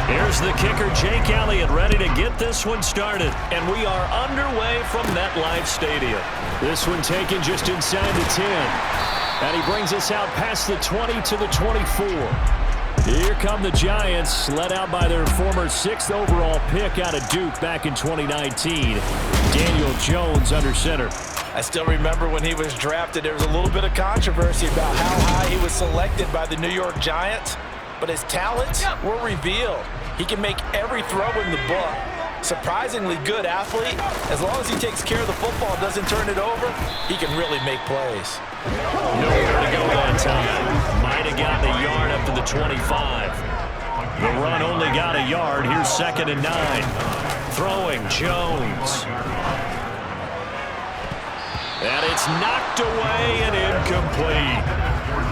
Here's the kicker, Jake Elliott, ready to get this one started. And we are underway from MetLife Stadium. This one taken just inside the 10. And he brings us out past the 20 to the 24. Here come the Giants, led out by their former 6th overall pick out of Duke back in 2019. Daniel Jones under center. I still remember when he was drafted, there was a little bit of controversy about how high he was selected by the New York Giants, but his talents were revealed. He can make every throw in the book. Surprisingly good athlete. As long as he takes care of the football and doesn't turn it over, he can really make plays. Nowhere to go that time. Might have gotten a yard up to the 25. The run only got a yard. Here's 2nd and 9. Throwing Jones. And it's knocked away and incomplete.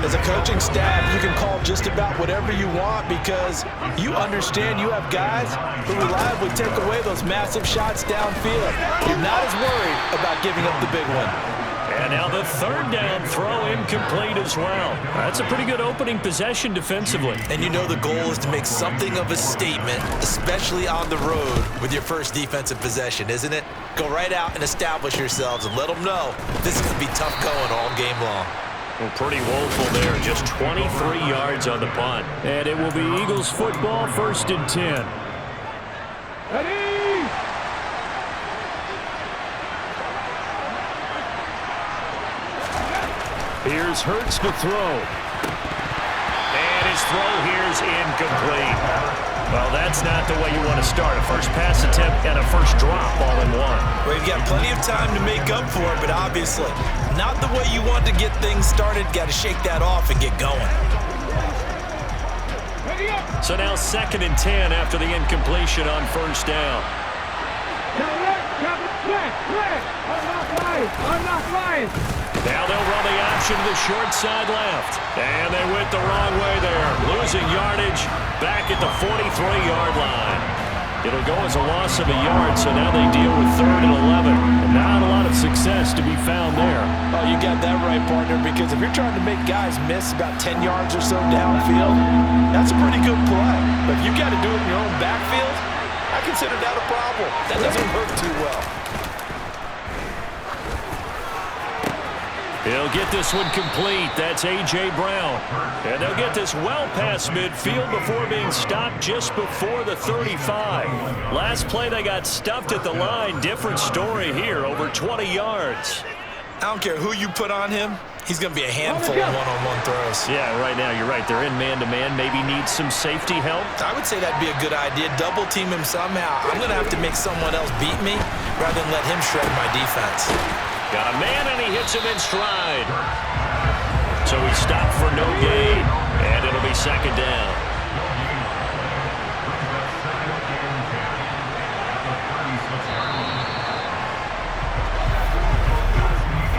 As a coaching staff, you can call just about whatever you want because you understand you have guys who reliably take away those massive shots downfield. You're not as worried about giving up the big one. And now the 3rd down throw incomplete as well. That's a pretty good opening possession defensively. And you know the goal is to make something of a statement, especially on the road with your first defensive possession, isn't it? Go right out and establish yourselves and let them know this is going to be tough going all game long. Well, pretty woeful there. Just 23 yards on the punt. And it will be Eagles football, 1st and 10. Ready! Here's Hurts to throw. And his throw here's incomplete. Well, that's not the way you want to start. A first pass attempt and a first drop all in one. Well, you've got plenty of time to make up for it, but obviously not the way you want to get things started. Got to shake that off and get going. So now 2nd and 10 after the incompletion on 1st down. Now they'll run the option to the short side left. And they went the wrong way there. Losing yardage back at the 43-yard line. It'll go as a loss of a yard, so now they deal with 3rd and 11. And not a lot of success to be found there. Oh, you got that right, partner, because if you're trying to make guys miss about 10 yards or so downfield, that's a pretty good play. But if you got to do it in your own backfield, I consider that a problem. That doesn't work too well. He'll get this one complete. That's A.J. Brown. And they'll get this well past midfield before being stopped just before the 35. Last play, they got stuffed at the line. Different story here, over 20 yards. I don't care who you put on him. He's going to be a handful of one-on-one throws. Yeah, right now, you're right. They're in man-to-man. Maybe needs some safety help. I would say that'd be a good idea. Double team him somehow. I'm going to have to make someone else beat me rather than let him shred my defense. Got a man, and he hits him in stride. So he stopped for no gain, and it'll be 2nd down.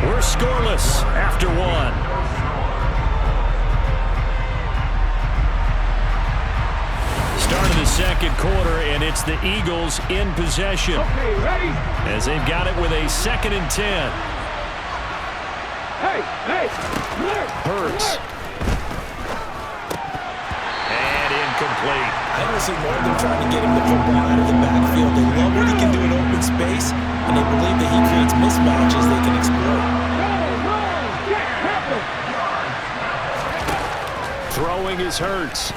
We're scoreless after 1. Start of the 2nd quarter, and it's the Eagles in possession. Okay, ready? As they've got it with a 2nd and 10. Hey! Hurts. And incomplete. I don't see more than trying to get him the football out of the backfield. They love what he can do in open space, and they believe that he creates mismatches they can exploit. Throwing is Hurts.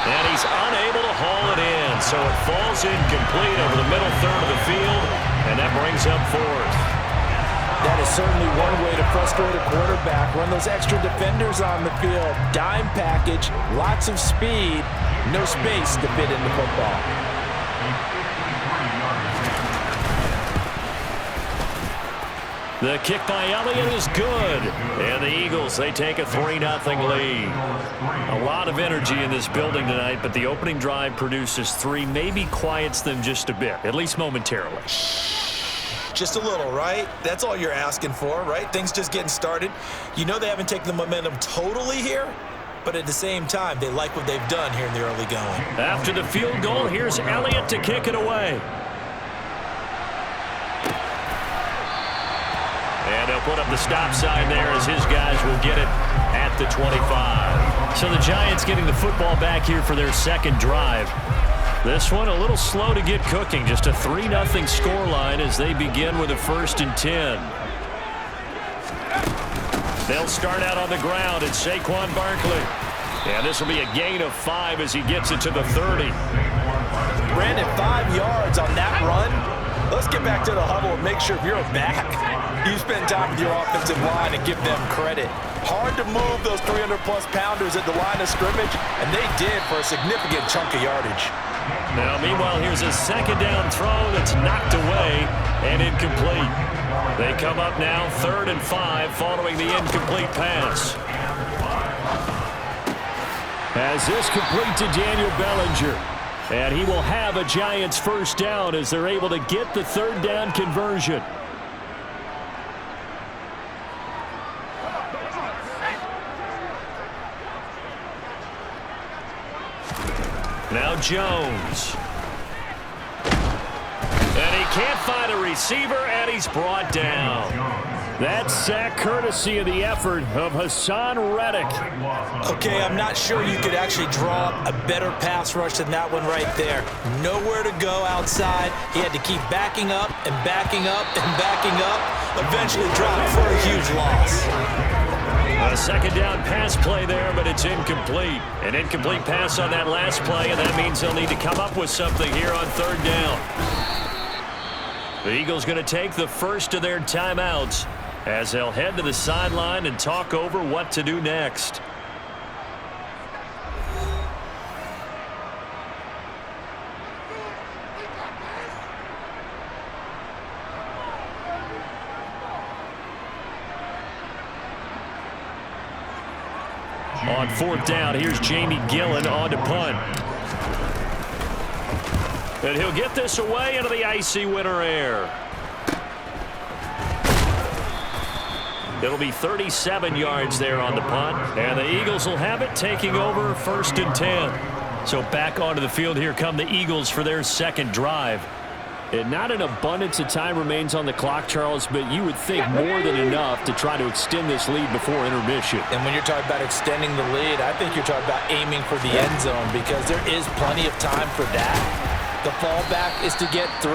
And he's unable to haul it in, so it falls incomplete over the middle 3rd of the field, and that brings up 4th. That is certainly one way to frustrate a quarterback. Run those extra defenders on the field. Dime package, lots of speed, no space to fit in the football. The kick by Elliott is good. And the Eagles, they take a 3-0 lead. A lot of energy in this building tonight, but the opening drive produces 3, maybe quiets them just a bit, at least momentarily. Just a little, right? That's all you're asking for, right? Things just getting started. You know they haven't taken the momentum totally here, but at the same time, they like what they've done here in the early going. After the field goal, here's Elliott to kick it away. And they'll put up the stop sign there as his guys will get it at the 25. So the Giants getting the football back here for their second drive. This one a little slow to get cooking. Just a 3-0 scoreline as they begin with a 1st and 10. They'll start out on the ground. It's Saquon Barkley. And this will be a gain of 5 as he gets it to the 30. Brandon, 5 yards on that run. Let's get back to the huddle and make sure if you're a back, you spend time with your offensive line and give them credit. Hard to move those 300-plus pounders at the line of scrimmage, and they did for a significant chunk of yardage. Now, meanwhile, here's a second down throw that's knocked away and incomplete. They come up now 3rd and 5 following the incomplete pass. As this complete to Daniel Bellinger. And he will have a Giants 1st down as they're able to get the 3rd down conversion. Now Jones. And he can't find a receiver, and he's brought down. That sack courtesy of the effort of Hassan Reddick. Okay, I'm not sure you could actually draw up a better pass rush than that one right there. Nowhere to go outside. He had to keep backing up and backing up and backing up. Eventually dropped for a huge loss. A second down pass play there, but it's incomplete. An incomplete pass on that last play, and that means they'll need to come up with something here on 3rd down. The Eagles going to take the first of their timeouts as they'll head to the sideline and talk over what to do next. On 4th down, here's Jamie Gillen on to punt. And he'll get this away into the icy winter air. It'll be 37 yards there on the punt. And the Eagles will have it, taking over 1st and 10. So back onto the field here come the Eagles for their second drive. And not an abundance of time remains on the clock, Charles, but you would think more than enough to try to extend this lead before intermission. And when you're talking about extending the lead, I think you're talking about aiming for the end zone because there is plenty of time for that. The fallback is to get 3.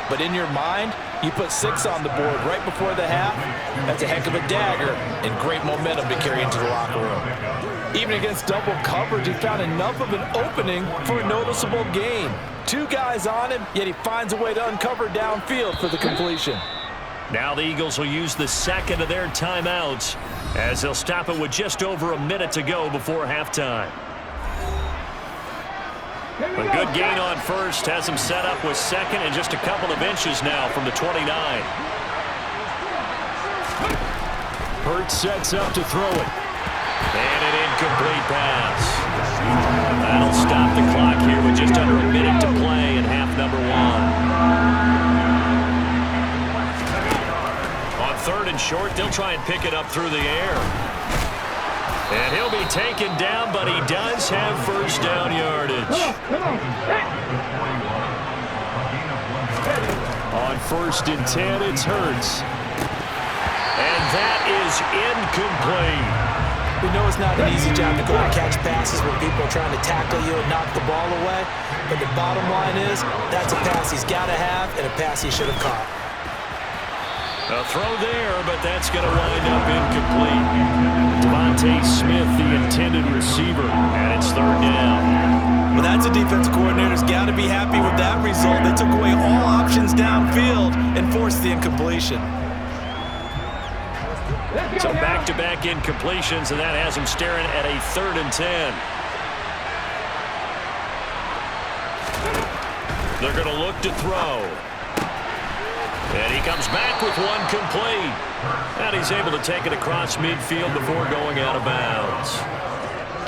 But in your mind, you put 6 on the board right before the half. That's a heck of a dagger and great momentum to carry into the locker room. Even against double coverage, he found enough of an opening for a noticeable gain. 2 guys on him, yet he finds a way to uncover downfield for the completion. Now the Eagles will use the second of their timeouts as they'll stop it with just over a minute to go before halftime. A good gain on first has him set up with second and just a couple of inches now from the 29. Hurts sets up to throw it. And an incomplete pass. That'll stop the clock here with just under a minute to play in half number 1. On 3rd and short, they'll try and pick it up through the air. And he'll be taken down, but he does have 1st down yardage. On 1st and 10, it's Hurts. And that is incomplete. We know it's not an easy job to go and catch passes when people are trying to tackle you and knock the ball away. But the bottom line is, that's a pass he's got to have and a pass he should have caught. A throw there, but that's going to wind up incomplete. Devontae Smith, the intended receiver, and it's 3rd down. Well, that's a defense coordinator's got to be happy with that result. They took away all options downfield and forced the incompletion. So back-to-back incompletions, and that has him staring at a 3rd and 10. They're going to look to throw. And he comes back with one complete. And he's able to take it across midfield before going out of bounds.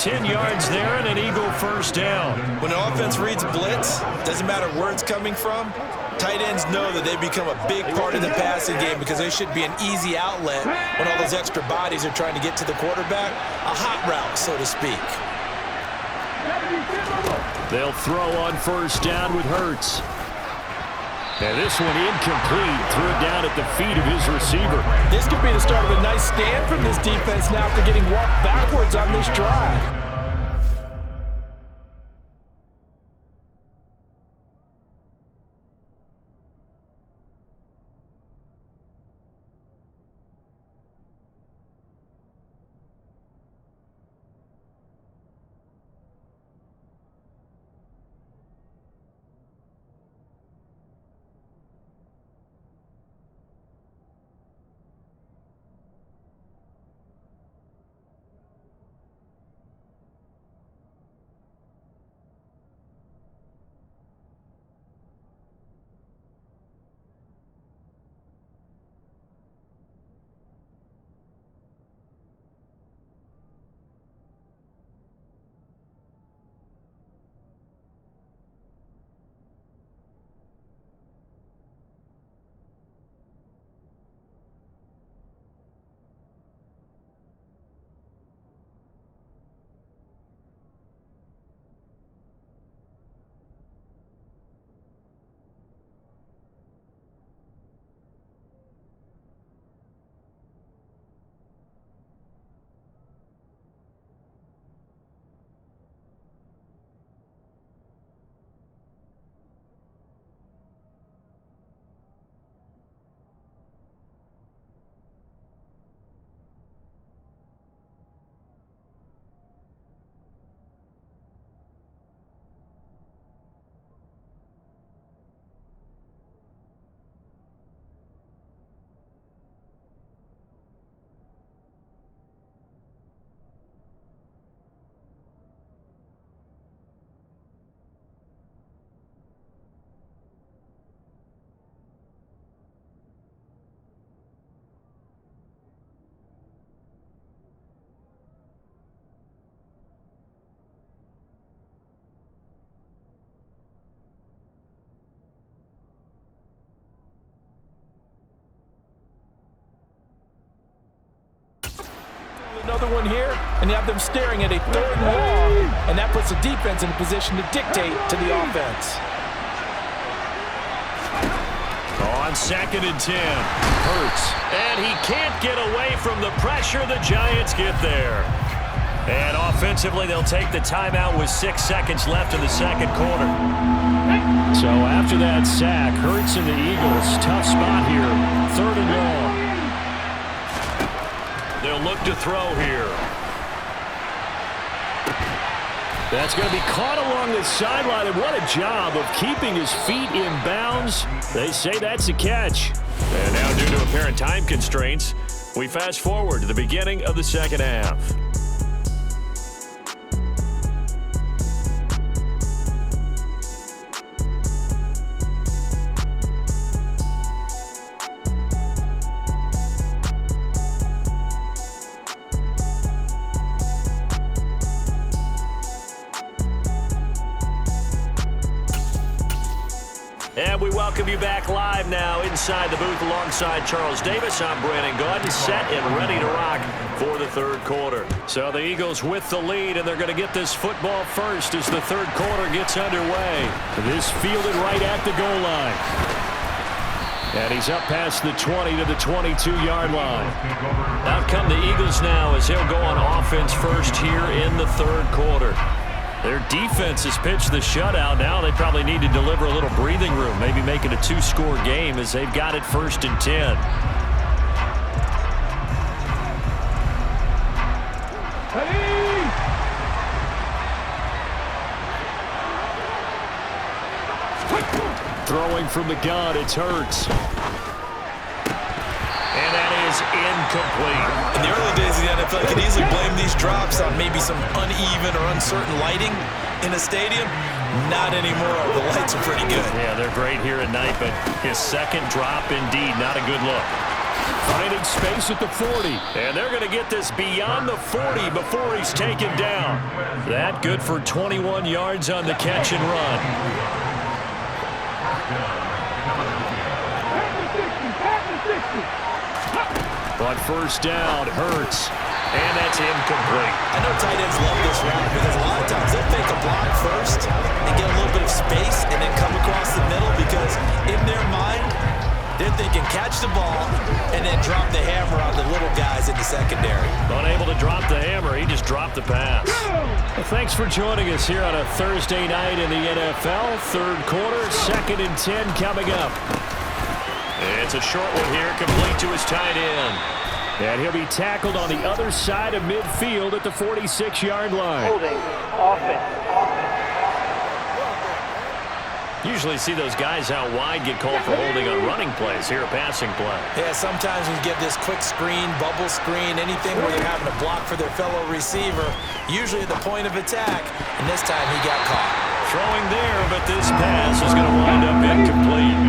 10 yards there and an Eagle 1st down. When an offense reads blitz, doesn't matter where it's coming from, tight ends know that they become a big part of the passing game because they should be an easy outlet when all those extra bodies are trying to get to the quarterback. A hot route, so to speak. They'll throw on 1st down with Hurts. And this one incomplete. Threw it down at the feet of his receiver. This could be the start of a nice stand from this defense now after getting walked backwards on this drive. another one here, and you have them staring at a 3rd and long, and that puts the defense in a position to dictate to the offense. On 2nd and 10, Hurts. And he can't get away from the pressure. The Giants get there. And offensively, they'll take the timeout with 6 seconds left in the 2nd quarter. So after that sack, Hurts and the Eagles, tough spot here. 3rd and long. They'll look to throw here. That's going to be caught along the sideline, and what a job of keeping his feet in bounds. They say that's a catch. And now, due to apparent time constraints, we fast forward to the beginning of the 2nd half. And we welcome you back live now inside the booth alongside Charles Davis. I'm Brandon Gaudin, set and ready to rock for the 3rd quarter. So the Eagles with the lead, and they're going to get this football first as the 3rd quarter gets underway. This fielded right at the goal line. And he's up past the 20 to the 22-yard line. Out come the Eagles now as they'll go on offense first here in the 3rd quarter. Their defense has pitched the shutout. Now they probably need to deliver a little breathing room, maybe make it a 2-score game as they've got it 1st and 10. Throwing from the gun, it's Hurts. And that is incomplete. In the early days of the NFL, you can easily blame these drops on maybe some uneven or uncertain lighting in a stadium. Not anymore. The lights are pretty good. Yeah, they're great here at night, but his 2nd drop, indeed, not a good look. Finding space at the 40. And they're going to get this beyond the 40 before he's taken down. That good for 21 yards on the catch and run. On 1st down, Hurts. And that's incomplete. I know tight ends love this route because a lot of times they'll take a block first and get a little bit of space and then come across the middle because in their mind, they're thinking catch the ball and then drop the hammer on the little guys in the secondary. Unable to drop the hammer, he just dropped the pass. Well, thanks for joining us here on a Thursday night in the NFL. 3rd quarter, 2nd and 10 coming up. It's a short one here, complete to his tight end. And he'll be tackled on the other side of midfield at the 46-yard line. Holding, offense. Usually see those guys out wide get called for holding on running plays. Here a passing play. Yeah, sometimes we get this quick screen, bubble screen, anything where they're having to block for their fellow receiver, usually at the point of attack, and this time he got caught. Throwing there, but this pass is going to wind up incomplete.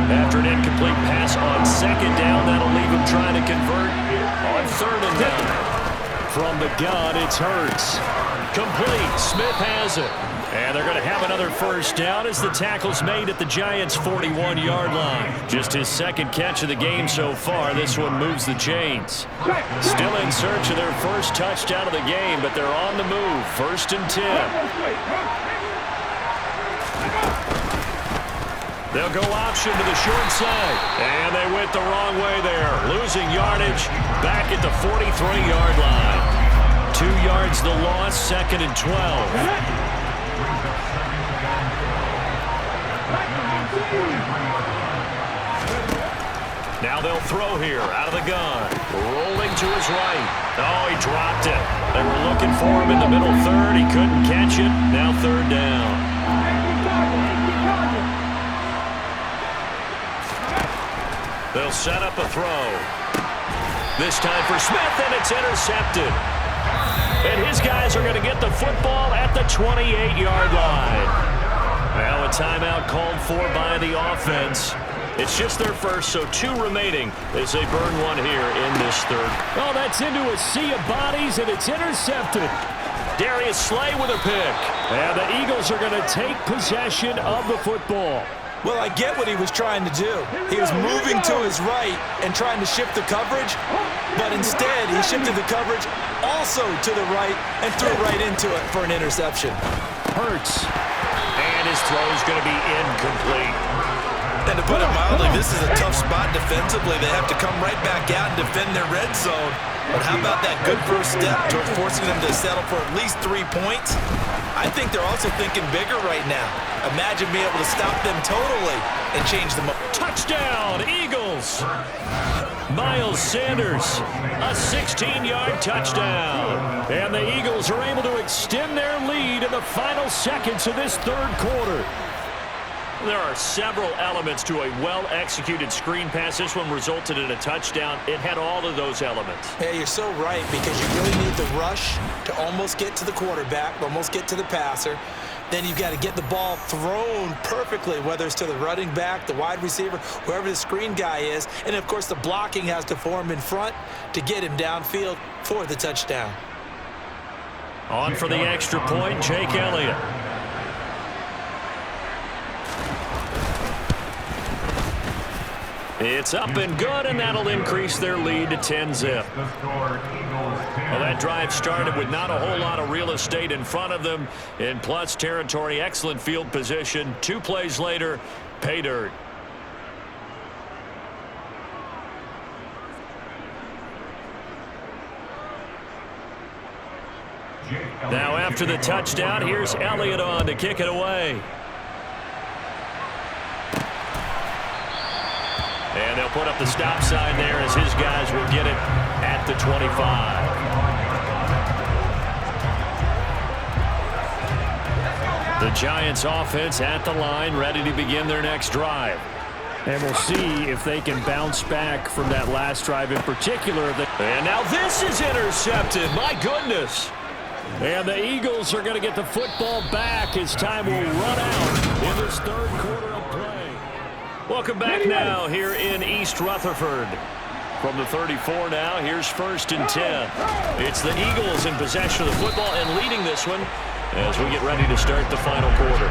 After an incomplete pass on 2nd down, that'll leave him trying to convert on 3rd and 9. From the gun, it's Hurts. Complete. Smith has it. And they're going to have another 1st down as the tackle's made at the Giants' 41-yard line. Just his 2nd catch of the game so far. This one moves the chains. Still in search of their 1st touchdown of the game, but they're on the move. 1st and 10. They'll go option to the short side. And they went the wrong way there. Losing yardage back at the 43-yard line. 2 yards the loss, 2nd and 12. Now they'll throw here out of the gun. Rolling to his right. Oh, he dropped it. They were looking for him in the middle 3rd. He couldn't catch it. Now 3rd down. They'll set up a throw. This time for Smith, and it's intercepted. And his guys are going to get the football at the 28-yard line. Now a timeout called for by the offense. It's just their 1st, so 2 remaining as they burn one here in this 3rd. Oh, that's into a sea of bodies, and it's intercepted. Darius Slay with a pick. And the Eagles are going to take possession of the football. Well, I get what he was trying to do. He was moving to his right and trying to shift the coverage, but instead he shifted the coverage also to the right and threw right into it for an interception. Hurts. And his throw is going to be incomplete. And to put it mildly, this is a tough spot defensively. They have to come right back out and defend their red zone. But how about that good first step towards forcing them to settle for at least 3 points? I think they're also thinking bigger right now. Imagine being able to stop them totally and change them up. Touchdown, Eagles! Miles Sanders, a 16-yard touchdown. And the Eagles are able to extend their lead in the final seconds of this third quarter. There are several elements to a well-executed screen pass. This one resulted in a touchdown. It had all of those elements. Yeah, you're so right, because you really need the rush to almost get to the quarterback, almost get to the passer. Then you've got to get the ball thrown perfectly, whether it's to the running back, the wide receiver, whoever the screen guy is. And, of course, the blocking has to form in front to get him downfield for the touchdown. On for the extra point, Jake Elliott. It's up and good, and that'll increase their lead to 10-zip. Well, that drive started with not a whole lot of real estate in front of them. In plus territory, excellent field position. 2 plays later, pay dirt. Now after the touchdown, here's Elliott on to kick it away. And they'll put up the stop sign there as his guys will get it at the 25. The Giants offense at the line, ready to begin their next drive. And we'll see if they can bounce back from that last drive in particular. And now this is intercepted. My goodness. And the Eagles are going to get the football back as time will run out in this third quarter of play. Welcome back now here in East Rutherford. From the 34 now, here's 1st and 10. It's the Eagles in possession of the football and leading this one as we get ready to start the final quarter.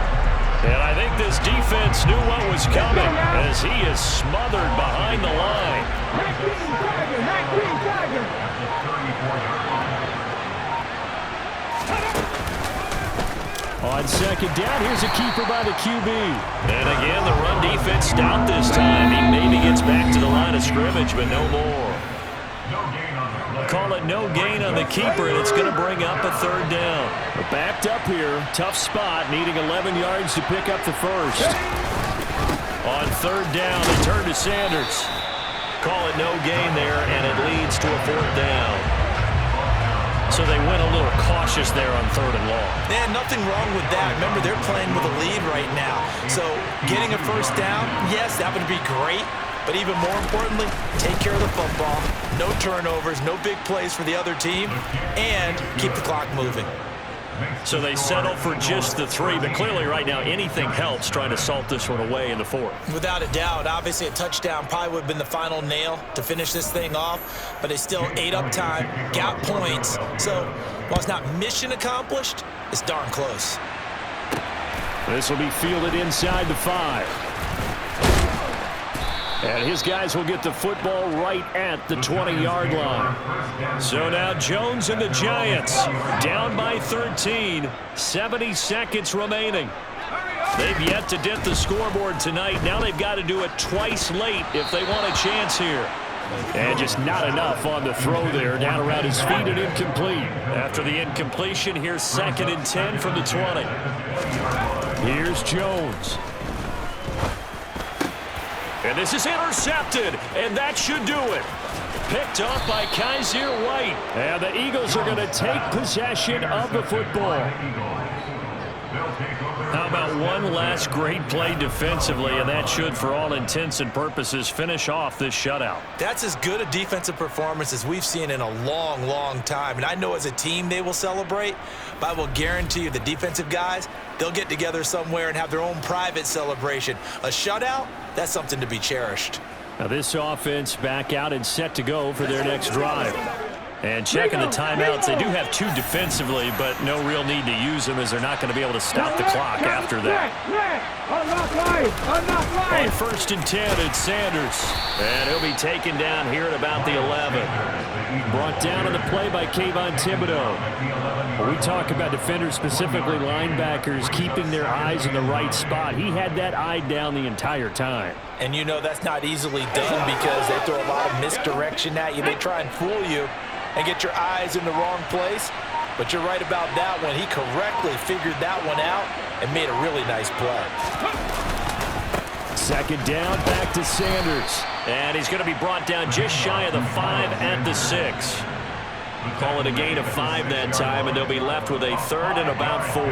And I think this defense knew what was coming as he is smothered behind the line. On second down, here's a keeper by the QB. And again, the run defense stout this time. He maybe gets back to the line of scrimmage, but no more. Call it no gain on the keeper, and it's going to bring up a 3rd down. We're backed up here. Tough spot, needing 11 yards to pick up the first. On 3rd down, they turn to Sanders. Call it no gain there, and it leads to a 4th down. So they went a little cautious there on 3rd and long. Yeah, nothing wrong with that. Remember, they're playing with a lead right now. So getting a 1st down, yes, that would be great. But even more importantly, take care of the football. No turnovers, no big plays for the other team, and keep the clock moving. So they settle for just the 3, but clearly right now anything helps trying to salt this one away in the 4th. Without a doubt, obviously a touchdown probably would have been the final nail to finish this thing off, but they still ate up time, got points. So while it's not mission accomplished, it's darn close. This will be fielded inside the 5. And his guys will get the football right at the 20-yard line. So now Jones and the Giants down by 13. 70 seconds remaining. They've yet to dip the scoreboard tonight. Now they've got to do it twice late if they want a chance here. And just not enough on the throw there. Down around his feet and incomplete. After the incompletion, here's 2nd and 10 from the 20. Here's Jones. And this is intercepted, and that should do it. Picked off by Kaiser White. And the Eagles are going to take possession of the football. How about one last great play defensively, and that should, for all intents and purposes, finish off this shutout. That's as good a defensive performance as we've seen in a long, long time. And I know as a team they will celebrate, but I will guarantee you the defensive guys, they'll get together somewhere and have their own private celebration. A shutout, that's something to be cherished. Now this offense back out and set to go for their next drive. And checking the timeouts, they do have 2 defensively, but no real need to use them as they're not going to be able to stop the clock after that. On 1st and 10, it's Sanders. And he'll be taken down here at about the 11. Brought down on the play by Kayvon Thibodeau. When we talk about defenders, specifically linebackers, keeping their eyes in the right spot, he had that eye down the entire time. And you know that's not easily done because they throw a lot of misdirection at you. They try and fool you and get your eyes in the wrong place. But you're right about that one. He correctly figured that one out and made a really nice play. 2nd down, back to Sanders. And he's going to be brought down just shy of the 5 at the 6. Call it a gain of 5 that time, and they'll be left with a 3rd and about 4.